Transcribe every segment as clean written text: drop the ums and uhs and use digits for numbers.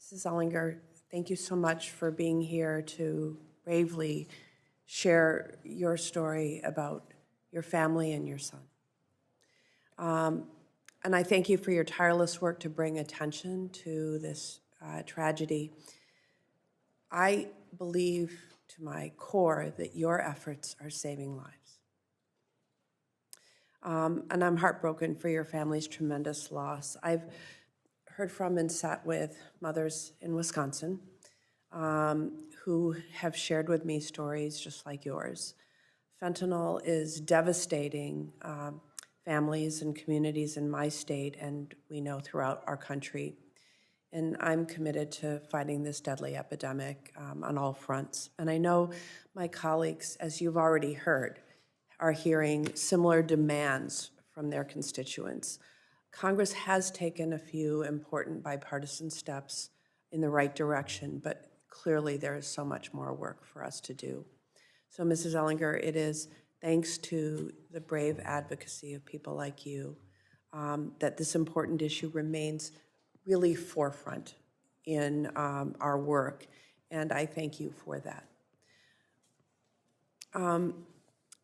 Mrs. Ellinger, thank you so much for being here to bravely share your story about your family and your son. And I thank you for your tireless work to bring attention to this tragedy. I believe to my core that your efforts are saving lives. And I'm heartbroken for your family's tremendous loss. I've heard from and sat with mothers in Wisconsin who have shared with me stories just like yours. Fentanyl is devastating families and communities in my state, and we know throughout our country. And I'm committed to fighting this deadly epidemic on all fronts. And I know my colleagues, as you've already heard, are hearing similar demands from their constituents. Congress has taken a few important bipartisan steps in the right direction, but clearly there is so much more work for us to do. So, Mrs. Ellinger, it is thanks to the brave advocacy of people like you that this important issue remains really forefront in our work, and I thank you for that.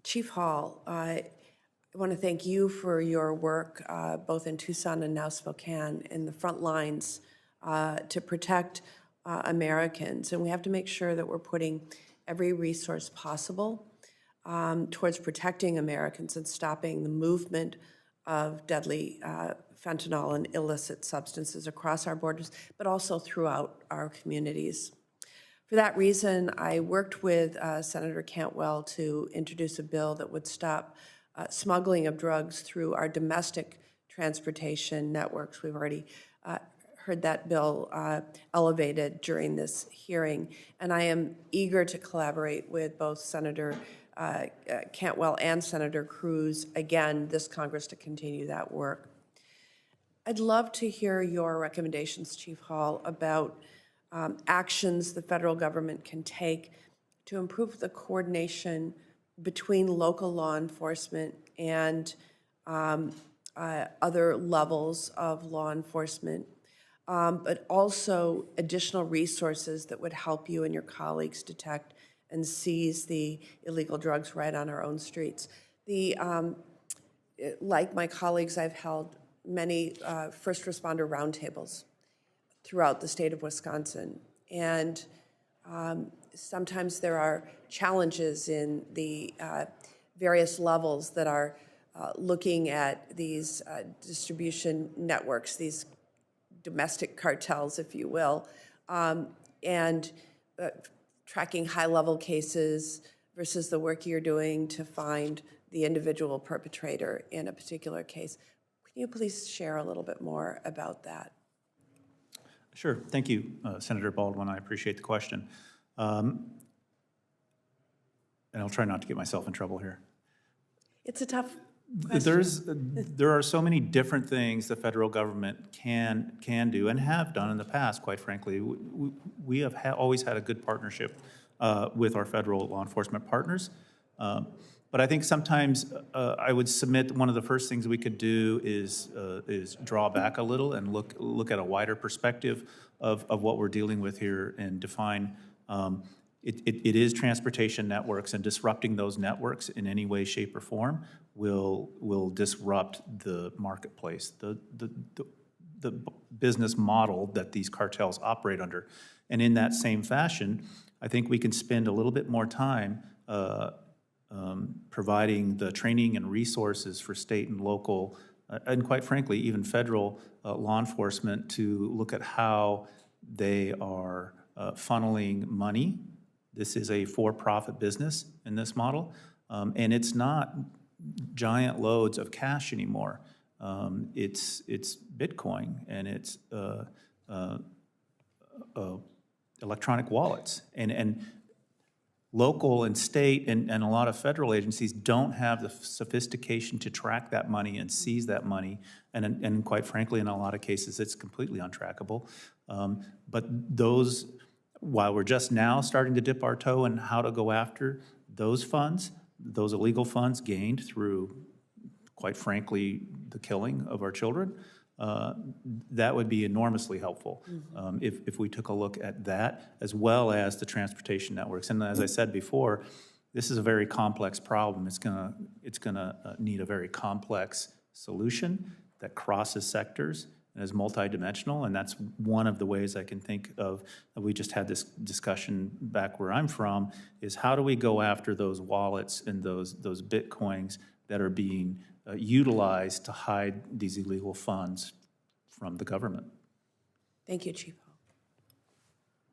Chief Hall, I want to thank you for your work both in Tucson and now Spokane in the front lines to protect Americans, and we have to make sure that we're putting every resource possible towards protecting Americans and stopping the movement of deadly fentanyl and illicit substances across our borders, but also throughout our communities. For that reason, I worked with Senator Cantwell to introduce a bill that would stop smuggling of drugs through our domestic transportation networks. We've already heard that bill elevated during this hearing, and I am eager to collaborate with both Senator Cantwell and Senator Cruz, again, this Congress, to continue that work. I'd love to hear your recommendations, Chief Hall, about actions the federal government can take to improve the coordination between local law enforcement and other levels of law enforcement, but also additional resources that would help you and your colleagues detect and seize the illegal drugs right on our own streets. Like my colleagues, I've held many first responder roundtables throughout the state of Wisconsin. And sometimes there are challenges in the various levels that are looking at these distribution networks, these domestic cartels, if you will, and tracking high-level cases versus the work you're doing to find the individual perpetrator in a particular case. Can you please share a little bit more about that? Sure. Thank you, Senator Baldwin. I appreciate the question. And I'll try not to get myself in trouble here. It's a tough question. There are so many different things the federal government can do and have done in the past, quite frankly. We have always had a good partnership with our federal law enforcement partners. But I think sometimes I would submit one of the first things we could do is draw back a little and look at a wider perspective of what we're dealing with here and define it is transportation networks, and disrupting those networks in any way, shape, or form will disrupt the marketplace, the business model that these cartels operate under. And in that same fashion, I think we can spend a little bit more time providing the training and resources for state and local, and quite frankly, even federal law enforcement to look at how they are funneling money. This is a for-profit business in this model, and it's not giant loads of cash anymore. It's Bitcoin, and it's electronic wallets, and local and state and a lot of federal agencies don't have the sophistication to track that money and seize that money, and quite frankly, in a lot of cases, it's completely untrackable. But those, while we're just now starting to dip our toe in how to go after those funds, those illegal funds gained through, quite frankly, the killing of our children, that would be enormously helpful if we took a look at that, as well as the transportation networks. And as I said before, this is a very complex problem. It's gonna need a very complex solution that crosses sectors and is multidimensional, and that's one of the ways I can think of. We just had this discussion back where I'm from, is how do we go after those wallets and those bitcoins that are being utilized to hide these illegal funds from the government. Thank you, Chief.